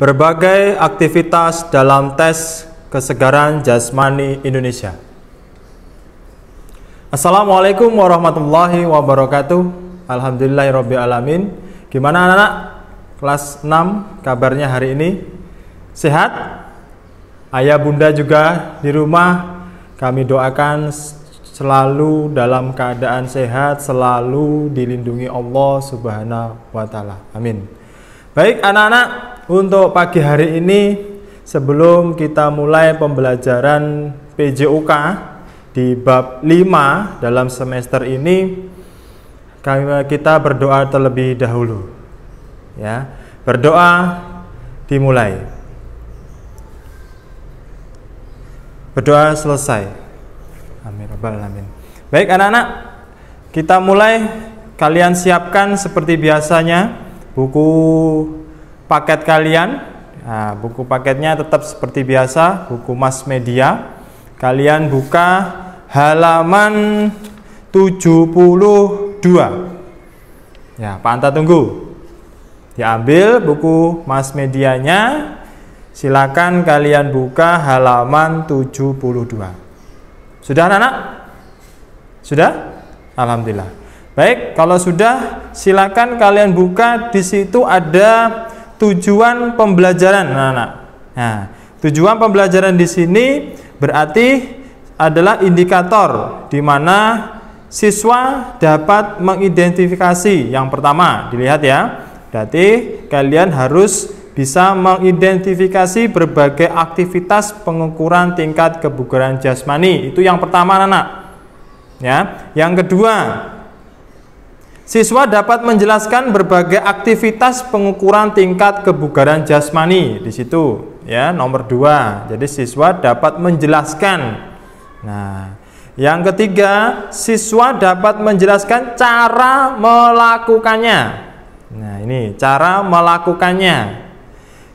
Berbagai aktivitas dalam tes kesegaran jasmani Indonesia. Assalamualaikum warahmatullahi wabarakatuh. Alhamdulillahirrabbilalamin. Gimana anak-anak kelas 6 kabarnya hari ini? Sehat? Ayah bunda juga di rumah, kami doakan selalu dalam keadaan sehat, selalu dilindungi Allah Subhanahu wa Ta'ala. Amin. Baik anak-anak, untuk pagi hari ini sebelum kita mulai pembelajaran PJOK di bab 5 dalam semester ini, kita berdoa terlebih dahulu. Ya, berdoa dimulai. Berdoa selesai. Amin rabbal alamin. Baik anak-anak, kita mulai. Kalian siapkan seperti biasanya buku paket kalian. Nah, buku paketnya tetap seperti biasa, buku mass media. Kalian buka halaman 72. Ya, Pak Anta tunggu. Diambil buku mass medianya. Silakan kalian buka halaman 72. Sudah anak-anak? Sudah? Alhamdulillah. Baik, kalau sudah silakan kalian buka. Di situ ada tujuan pembelajaran anak-anak. Nah, tujuan pembelajaran di sini berarti adalah indikator di mana siswa dapat mengidentifikasi. Yang pertama, dilihat ya. Berarti kalian harus bisa mengidentifikasi berbagai aktivitas pengukuran tingkat kebugaran jasmani. Itu yang pertama anak-anak. Ya, yang kedua, siswa dapat menjelaskan berbagai aktivitas pengukuran tingkat kebugaran jasmani. Di situ ya, nomor 2. Jadi siswa dapat menjelaskan. Nah, yang ketiga, siswa dapat menjelaskan cara melakukannya. Nah, ini cara melakukannya.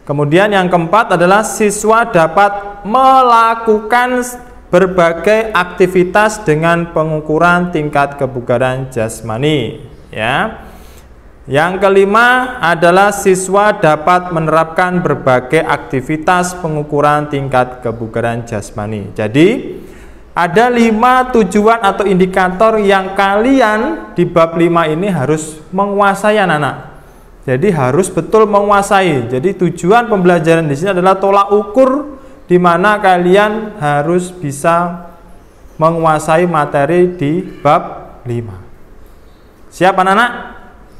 Kemudian yang keempat adalah siswa dapat melakukan berbagai aktivitas dengan pengukuran tingkat kebugaran jasmani. Ya. Yang kelima adalah siswa dapat menerapkan berbagai aktivitas pengukuran tingkat kebugaran jasmani. Jadi ada 5 tujuan atau indikator yang kalian di bab 5 ini harus menguasai anak-anak. Jadi harus betul menguasai. Jadi tujuan pembelajaran di sini adalah tolak ukur di mana kalian harus bisa menguasai materi di bab 5. Siap anak-anak?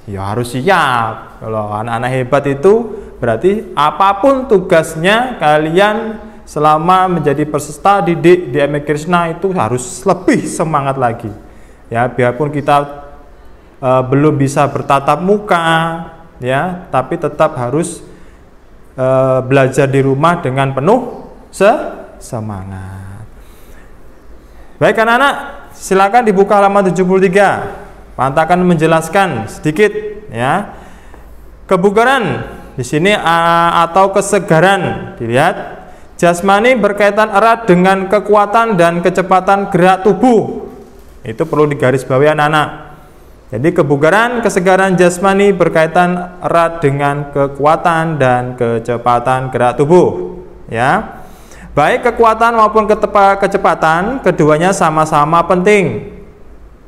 Ya harus siap. Kalau anak-anak hebat itu berarti apapun tugasnya kalian selama menjadi peserta didik di MI Krishna itu harus lebih semangat lagi. Ya, biarpun kita belum bisa bertatap muka, ya, tapi tetap harus belajar di rumah dengan penuh semangat. Baik anak-anak, silakan dibuka halaman 73. Pak Anta akan menjelaskan sedikit ya. Kebugaran di sini atau kesegaran, dilihat jasmani berkaitan erat dengan kekuatan dan kecepatan gerak tubuh. Itu perlu digarisbawahi anak-anak. Jadi kebugaran, kesegaran jasmani berkaitan erat dengan kekuatan dan kecepatan gerak tubuh. Ya, baik kekuatan maupun kecepatan, keduanya sama-sama penting.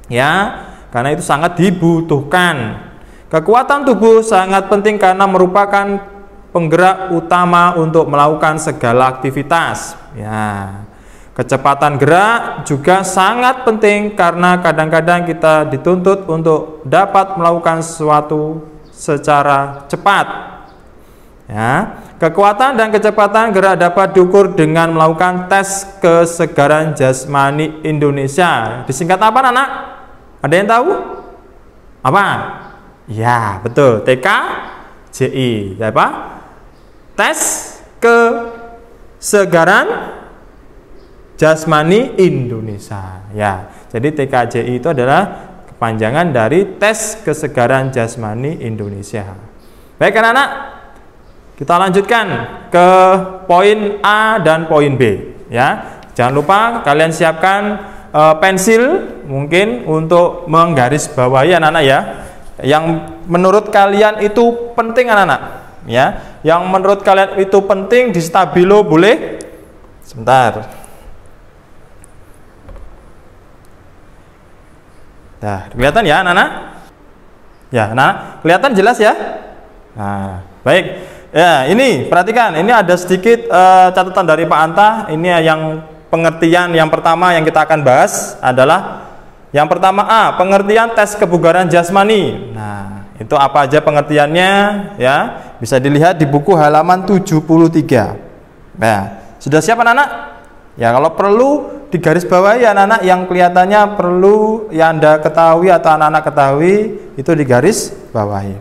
Ya, karena itu sangat dibutuhkan. Kekuatan tubuh sangat penting karena merupakan penggerak utama untuk melakukan segala aktivitas. Ya. Kecepatan gerak juga sangat penting karena kadang-kadang kita dituntut untuk dapat melakukan sesuatu secara cepat. Ya. Kekuatan dan kecepatan gerak dapat diukur dengan melakukan tes kesegaran jasmani Indonesia. Disingkat apa anak? Ada yang tahu? Apa? Ya, betul. TKJI. Apa? Tes kesegaran jasmani Indonesia. Ya, jadi TKJI itu adalah kepanjangan dari tes kesegaran jasmani Indonesia. Baik anak-anak, kita lanjutkan ke poin A dan poin B. Ya, jangan lupa kalian siapkan pensil mungkin untuk menggarisbawahi anak-anak ya, yang menurut kalian itu penting anak-anak ya. yang menurut kalian itu penting di stabilo boleh? Sebentar. Nah, kelihatan ya anak-anak? Ya, anak, kelihatan jelas ya? Nah, baik. Ya, ini perhatikan, ini ada sedikit catatan dari Pak Anta. Ini yang pengertian yang pertama yang kita akan bahas adalah yang pertama A, pengertian tes kebugaran jasmani. Nah, itu apa aja pengertiannya ya? Bisa dilihat di buku halaman 73. Nah, sudah siap anak-anak? Ya, kalau perlu digaris bawahi anak-anak yang kelihatannya perlu yang Anda ketahui atau anak-anak ketahui itu digaris bawahi.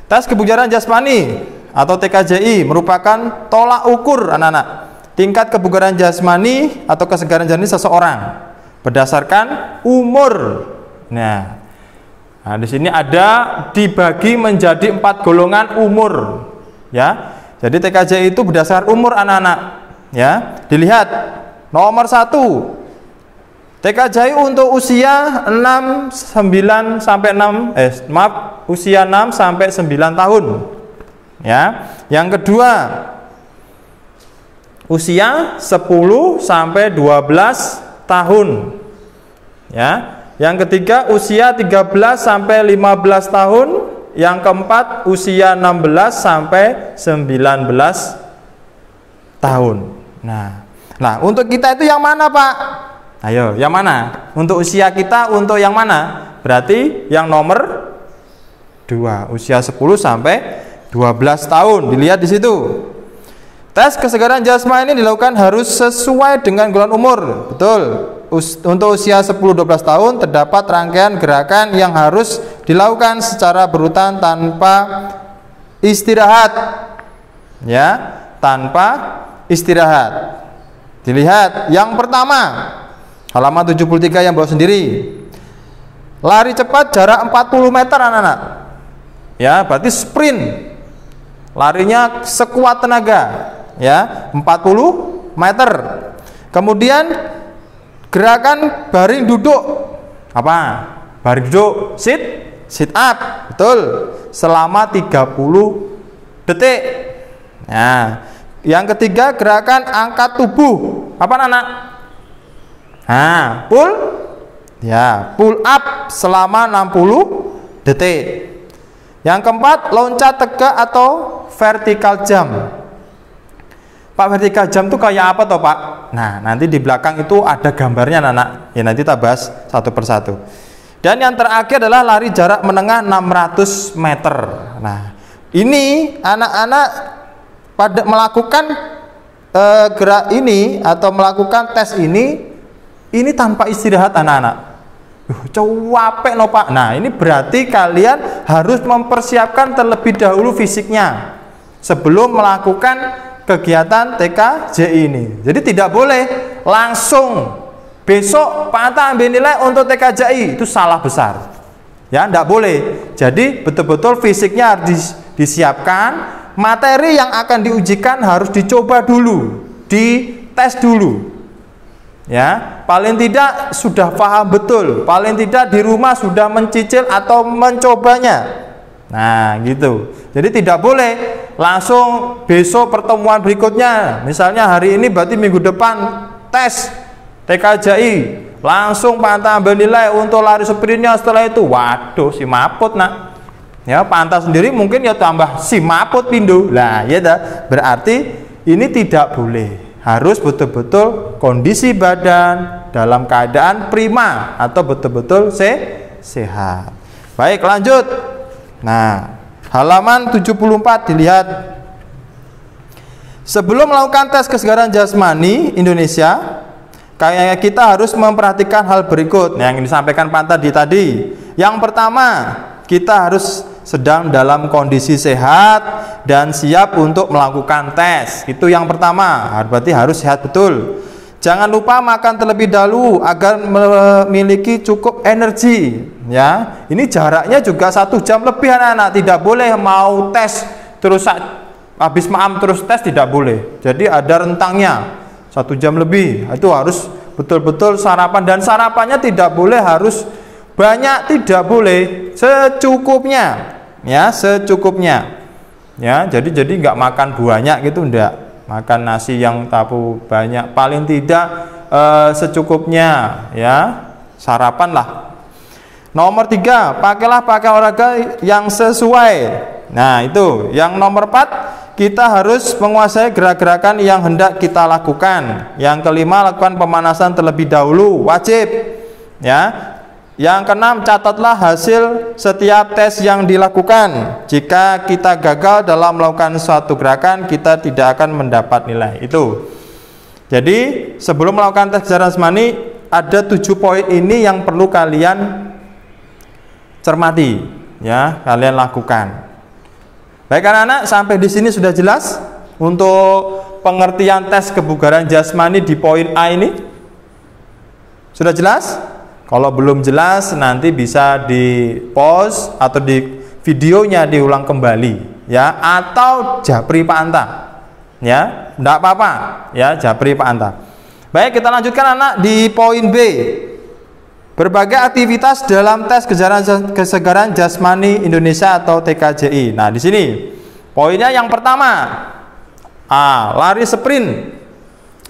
Tes kebugaran jasmani atau TKJI merupakan tolak ukur anak-anak tingkat kebugaran jasmani atau kesegaran jasmani seseorang berdasarkan umur. Nah, di sini ada dibagi menjadi 4 golongan umur. Ya, jadi TKJI itu berdasarkan umur anak-anak. Ya, dilihat nomor 1 TKJI untuk usia 6 sampai 9 tahun. Ya, yang kedua usia 10 sampai 12 tahun. Ya, yang ketiga usia 13 sampai 15 tahun, yang keempat usia 16 sampai 19 tahun. Nah, untuk kita itu yang mana, Pak? Ayo, yang mana? Untuk usia kita untuk yang mana? Berarti yang nomor 2, usia 10 sampai 12 tahun. Dilihat di situ. Tes kesegaran jasmani ini dilakukan harus sesuai dengan golongan umur. Betul. Untuk usia 10-12 tahun terdapat rangkaian gerakan yang harus dilakukan secara berurutan tanpa istirahat. Ya, tanpa istirahat. Dilihat yang pertama, halaman 73 yang bawa sendiri. Lari cepat jarak 40 meter anak-anak. Ya, berarti sprint. Larinya sekuat tenaga, ya, 40 meter. Kemudian gerakan baring duduk. Apa? Baring duduk, sit up. Betul. Selama 30 detik. Nah, yang ketiga gerakan angkat tubuh. Apa anak? Nah, pull up selama 60 detik. Yang keempat, loncat tegak atau vertical jump. Pak, vertical jump itu kayak apa toh, Pak? Nah, nanti di belakang itu ada gambarnya anak-anak. Ya, nanti kita bahas satu persatu. Dan yang terakhir adalah lari jarak menengah 600 meter. Nah, ini anak-anak pada melakukan gerak ini atau melakukan tes ini tanpa istirahat anak-anak. Capek no Pak. Nah, ini berarti kalian harus mempersiapkan terlebih dahulu fisiknya sebelum melakukan kegiatan TKJI ini. Jadi tidak boleh langsung besok Pak Anta ambil nilai untuk TKJI, itu salah besar. Ya, tidak boleh. Jadi betul-betul fisiknya harus disiapkan, materi yang akan diujikan harus dicoba dulu, dites dulu. Ya, paling tidak sudah paham betul, paling tidak di rumah sudah mencicil atau mencobanya. Nah, gitu. Jadi tidak boleh langsung besok pertemuan berikutnya. Misalnya hari ini berarti minggu depan tes TKJI. Langsung Pak Anta ambil nilai untuk lari sprintnya setelah itu. Waduh, si maput nak. Ya, Pak Anta sendiri mungkin ya tambah si maput pindu. Lah, ya dah. Berarti ini tidak boleh. Harus betul-betul kondisi badan dalam keadaan prima atau betul-betul sehat. Baik, lanjut. Nah, halaman 74 dilihat. Sebelum melakukan tes kesegaran jasmani Indonesia, kayak kita harus memperhatikan hal berikut yang disampaikan Pak tadi. Yang pertama, kita harus sedang dalam kondisi sehat dan siap untuk melakukan tes. Itu yang pertama, berarti harus sehat betul. Jangan lupa makan terlebih dahulu agar memiliki cukup energi. Ya, ini jaraknya juga 1 jam lebih anak-anak. Tidak boleh mau tes terus habis maam terus tes, tidak boleh. Jadi ada rentangnya 1 jam lebih. Itu harus betul-betul sarapan, dan sarapannya tidak boleh harus banyak, tidak boleh, secukupnya. Ya, secukupnya. ya. Jadi nggak makan banyak gitu, enggak. Makan nasi yang tahu banyak, paling tidak secukupnya, ya. Sarapan lah. Nomor 3, pakailah pakaian olahraga yang sesuai. Nah, itu. Yang nomor 4, kita harus menguasai gerak-gerakan yang hendak kita lakukan. Yang kelima, lakukan pemanasan terlebih dahulu, wajib. Ya. Yang keenam, catatlah hasil setiap tes yang dilakukan. Jika kita gagal dalam melakukan suatu gerakan, kita tidak akan mendapat nilai. Itu. Jadi, sebelum melakukan tes kecerdasan jasmani, ada 7 poin ini yang perlu kalian cermati, ya, kalian lakukan. Baik anak-anak, sampai di sini sudah jelas untuk pengertian tes kebugaran jasmani di poin A ini? Sudah jelas? Kalau belum jelas, nanti bisa di pause atau di videonya diulang kembali, ya, atau japri Pak Anta, ya, tidak apa-apa, ya, japri Pak Anta. Baik, kita lanjutkan anak di poin B. Berbagai aktivitas dalam tes kesegaran jasmani Indonesia atau TKJI. Nah, di sini poinnya yang pertama, lari sprint.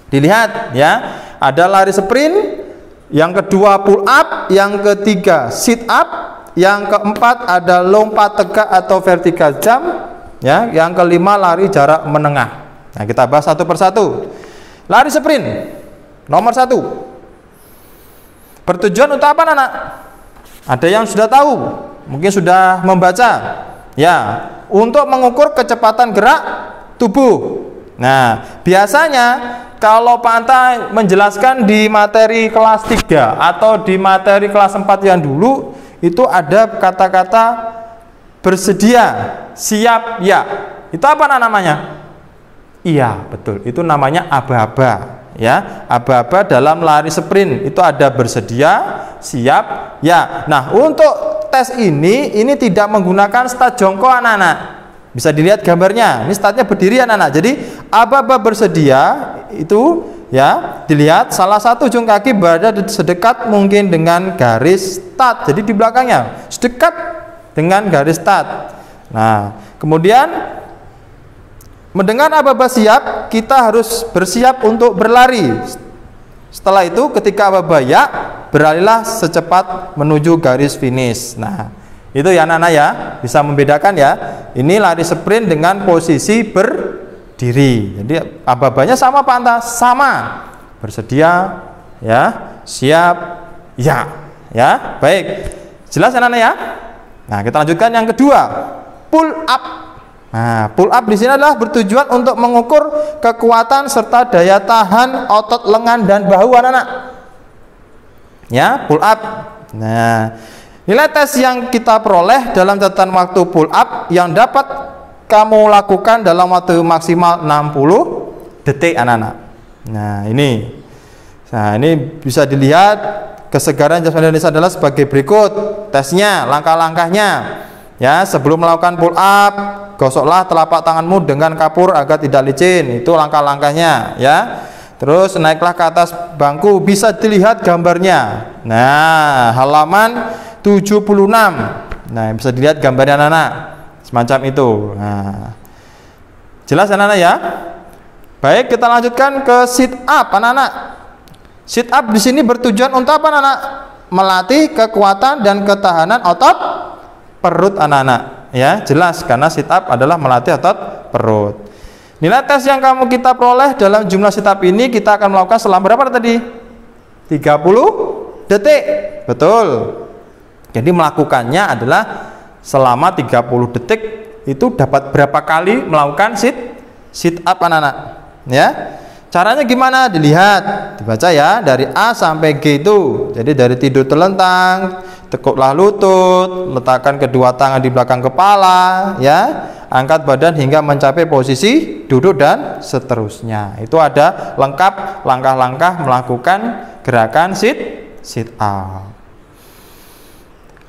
Dilihat, ya, ada lari sprint. Yang kedua pull up, yang ketiga sit up, yang keempat ada lompat tegak atau vertical jump, ya, yang kelima lari jarak menengah. Nah, kita bahas satu persatu. Lari sprint nomor 1 bertujuan untuk apa anak? Ada yang sudah tahu, mungkin sudah membaca, ya, untuk mengukur kecepatan gerak tubuh. Nah, biasanya kalau Pak Anta menjelaskan di materi kelas 3 atau di materi kelas 4 yang dulu, itu ada kata-kata bersedia, siap, ya. Itu apa namanya? Iya, betul. Itu namanya aba-aba, ya. Aba-aba dalam lari sprint itu ada bersedia, siap, ya. Nah, untuk tes ini tidak menggunakan start jongkok anak-anak. Bisa dilihat gambarnya. Ini startnya berdiri anak-anak. Jadi aba-aba bersedia itu, ya, dilihat salah satu ujung kaki berada sedekat mungkin dengan garis start. Jadi di belakangnya sedekat dengan garis start. Nah, kemudian mendengar aba-aba siap, kita harus bersiap untuk berlari. Setelah itu ketika aba-aba ya, berlarilah secepat menuju garis finish. Nah, itu ya anak-anak, ya, bisa membedakan, ya. Ini lari sprint dengan posisi berdiri. Jadi aba-abanya sama Pak Anta, sama. Bersedia, ya, siap, ya. Ya, baik. Jelas anak-anak, ya? Nah, kita lanjutkan yang kedua, pull up. Nah, pull up di sini adalah bertujuan untuk mengukur kekuatan serta daya tahan otot lengan dan bahu anak-anak. Ya, pull up. Nah, nilai tes yang kita peroleh dalam catatan waktu pull up yang dapat kamu lakukan dalam waktu maksimal 60 detik anak-anak. Nah, ini bisa dilihat kesegaran jasmani Indonesia adalah sebagai berikut tesnya, langkah-langkahnya. Ya, sebelum melakukan pull up, gosoklah telapak tanganmu dengan kapur agar tidak licin. Itu langkah-langkahnya, ya. Terus naiklah ke atas bangku, bisa dilihat gambarnya. Nah, halaman 76. Nah, bisa dilihat gambarnya anak-anak semacam itu. Nah, jelas anak-anak, ya. Baik, kita lanjutkan ke sit up anak-anak. Sit up di sini bertujuan untuk apa anak-anak? Melatih kekuatan dan ketahanan otot perut anak-anak, ya. Jelas karena sit up adalah melatih otot perut. Nilai tes yang kita peroleh dalam jumlah sit up ini kita akan melakukan selama berapa tadi? 30 detik. Betul. Jadi melakukannya adalah selama 30 detik. Itu dapat berapa kali melakukan sit up anak-anak, ya. Caranya gimana? Dilihat, dibaca, ya, dari A sampai G itu. Jadi dari tidur terlentang, tekuklah lutut, letakkan kedua tangan di belakang kepala, ya, angkat badan hingga mencapai posisi duduk dan seterusnya. Itu ada lengkap langkah-langkah melakukan gerakan sit up.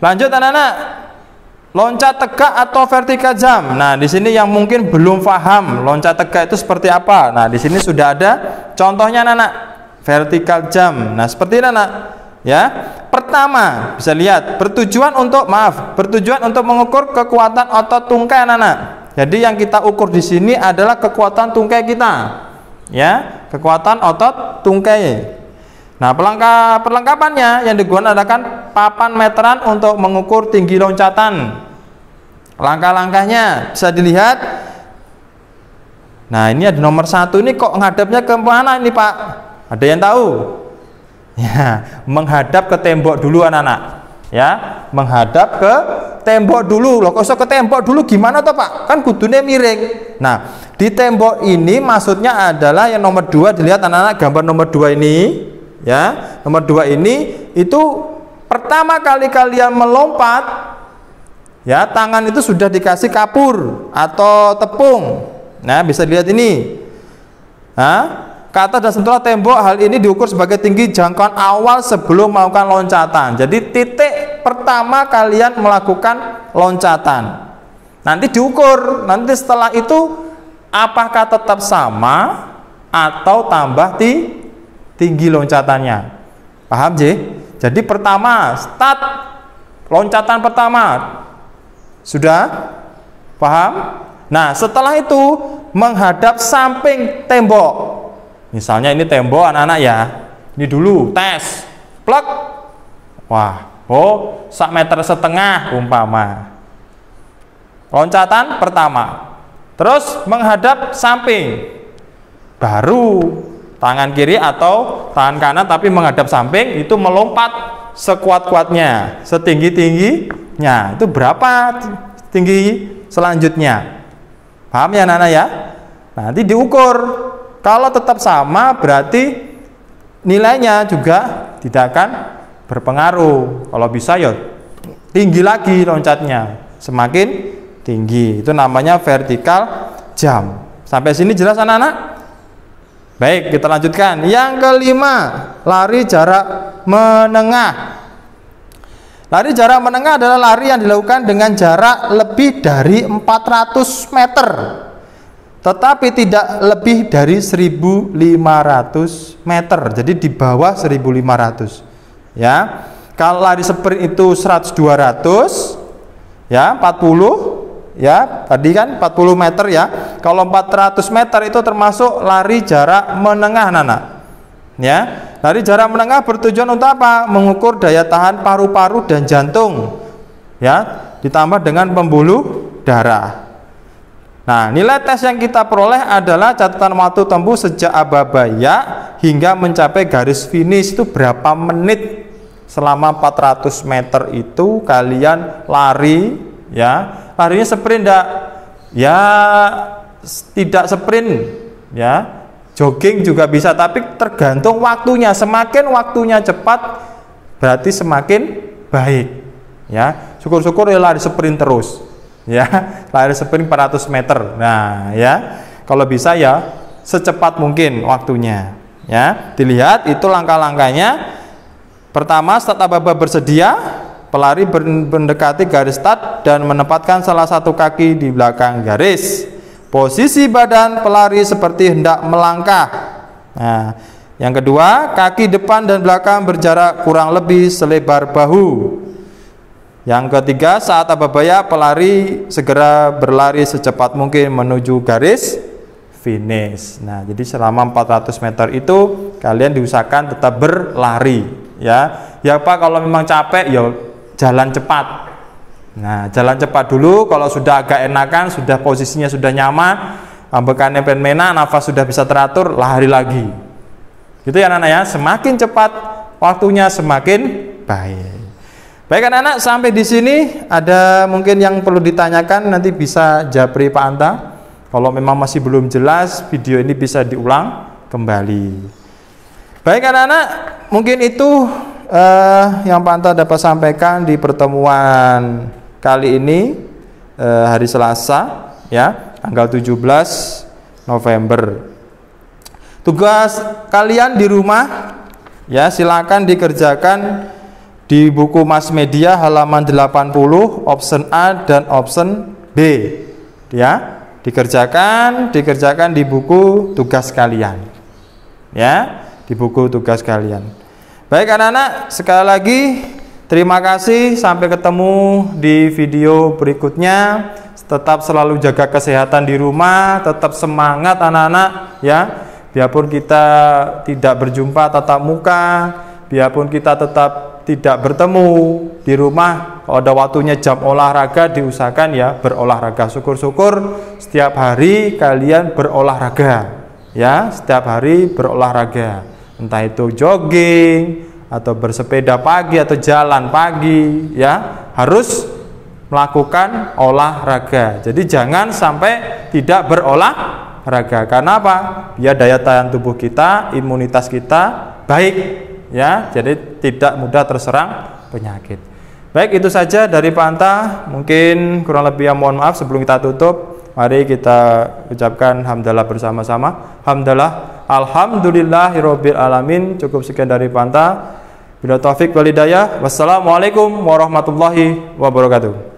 Lanjut anak-anak, loncat tegak atau vertical jump. Nah, di sini yang mungkin belum paham loncat tegak itu seperti apa. Nah, di sini sudah ada contohnya anak-anak. Vertical jump. Nah, seperti ini anak, ya. Pertama, bisa lihat bertujuan untuk mengukur kekuatan otot tungkai anak-anak. Jadi yang kita ukur di sini adalah kekuatan tungkai kita, ya, kekuatan otot tungkai. Nah, perlengkapannya yang digunakan adalah papan meteran untuk mengukur tinggi loncatan. Langkah-langkahnya bisa dilihat. Nah, ini ada nomor 1 ini kok ngadapnya ke mana ini Pak? Ada yang tahu? Ya, menghadap ke tembok dulu anak-anak. Ya, menghadap ke tembok dulu. Loh, kok ke tembok dulu gimana toh Pak? Kan kudune miring. Nah, di tembok ini maksudnya adalah yang nomor 2, dilihat anak-anak gambar nomor 2 ini. Ya, nomor 2 ini itu pertama kali kalian melompat, ya, tangan itu sudah dikasih kapur atau tepung. Nah, bisa dilihat ini. Nah, ke atas dan sentuhan tembok, hal ini diukur sebagai tinggi jangkauan awal sebelum melakukan loncatan. Jadi titik pertama kalian melakukan loncatan. Nanti diukur, nanti setelah itu apakah tetap sama atau tambah tinggi loncatannya. Paham J? Jadi pertama start loncatan pertama. Sudah? Paham? Nah, setelah itu menghadap samping tembok. Misalnya ini tembok anak-anak ya. Ini dulu tes. Plek. Wah, 1,5 meter umpama. Loncatan pertama. Terus menghadap samping. Baru tangan kiri atau tangan kanan tapi menghadap samping itu melompat sekuat-kuatnya, setinggi-tingginya. Itu berapa tinggi selanjutnya? Paham ya anak-anak ya? Nanti diukur. Kalau tetap sama berarti nilainya juga tidak akan berpengaruh. Kalau bisa ya tinggi lagi loncatnya, semakin tinggi. Itu namanya vertical jump. Sampai sini jelas anak-anak? Baik, kita lanjutkan. Yang kelima, lari jarak menengah. Lari jarak menengah adalah lari yang dilakukan dengan jarak lebih dari 400 meter, tetapi tidak lebih dari 1.500 meter. Jadi di bawah 1.500. Ya. Kalau lari sprint itu 100-200, ya 40. Ya, tadi kan 40 meter ya. Kalau 400 meter itu termasuk lari jarak menengah anak-anak. Ya, lari jarak menengah bertujuan untuk apa? Mengukur daya tahan paru-paru dan jantung. Ya, ditambah dengan pembuluh darah. Nah, nilai tes yang kita peroleh adalah catatan waktu tempuh sejak aba-baya hingga mencapai garis finish itu berapa menit. Selama 400 meter itu kalian lari, ya. Larinya sprint enggak? Ya, tidak sprint, ya. Jogging juga bisa, tapi tergantung waktunya. Semakin waktunya cepat berarti semakin baik, ya. Syukur-syukur ya lari sprint terus, ya. Lari sprint 400 meter. Nah, ya. Kalau bisa ya secepat mungkin waktunya, ya. Dilihat itu langkah-langkahnya. Pertama, start aba-aba bersedia. Pelari mendekati garis start dan menempatkan salah satu kaki di belakang garis. Posisi badan pelari seperti hendak melangkah. Nah, yang kedua, kaki depan dan belakang berjarak kurang lebih selebar bahu. Yang ketiga, saat aba-baya pelari segera berlari secepat mungkin menuju garis finish. Nah, jadi selama 400 meter itu kalian diusahakan tetap berlari, ya. Ya Pak, kalau memang capek ya jalan cepat. Nah, jalan cepat dulu. Kalau sudah agak enakan, sudah posisinya sudah nyaman, ambekannya penmena, nafas sudah bisa teratur, lari lagi. Gitu ya anak-anak ya. Semakin cepat waktunya semakin baik. Baik anak-anak, sampai di sini ada mungkin yang perlu ditanyakan, nanti bisa japri Pak Anta. Kalau memang masih belum jelas, video ini bisa diulang kembali. Baik anak-anak, mungkin itu yang Pak Anta dapat sampaikan di pertemuan kali ini, hari Selasa, ya, tanggal 17 November. Tugas kalian di rumah, ya, silakan dikerjakan di buku Mas Media halaman 80, option A dan option B, ya. Dikerjakan di buku tugas kalian, ya, di buku tugas kalian. Baik anak-anak, sekali lagi terima kasih, sampai ketemu di video berikutnya. tetap selalu jaga kesehatan di rumah, tetap semangat anak-anak ya. Biarpun kita tidak berjumpa tatap muka, biarpun kita tetap tidak bertemu di rumah, kalau ada waktunya jam olahraga diusahakan ya berolahraga. Syukur-syukur setiap hari kalian berolahraga ya, setiap hari berolahraga, entah itu jogging atau bersepeda pagi atau jalan pagi ya, harus melakukan olahraga. Jadi jangan sampai tidak berolahraga. Karena apa? Biar daya tahan tubuh kita, imunitas kita baik ya, jadi tidak mudah terserang penyakit. Baik, itu saja dari Pak Anta. Mungkin kurang lebih mohon maaf. Sebelum kita tutup, mari kita ucapkan hamdalah bersama-sama. Alhamdulillahirabbil alamin. Cukup sekian dari Pak Anta. Bila taufik wal hidayah. Wassalamualaikum warahmatullahi wabarakatuh.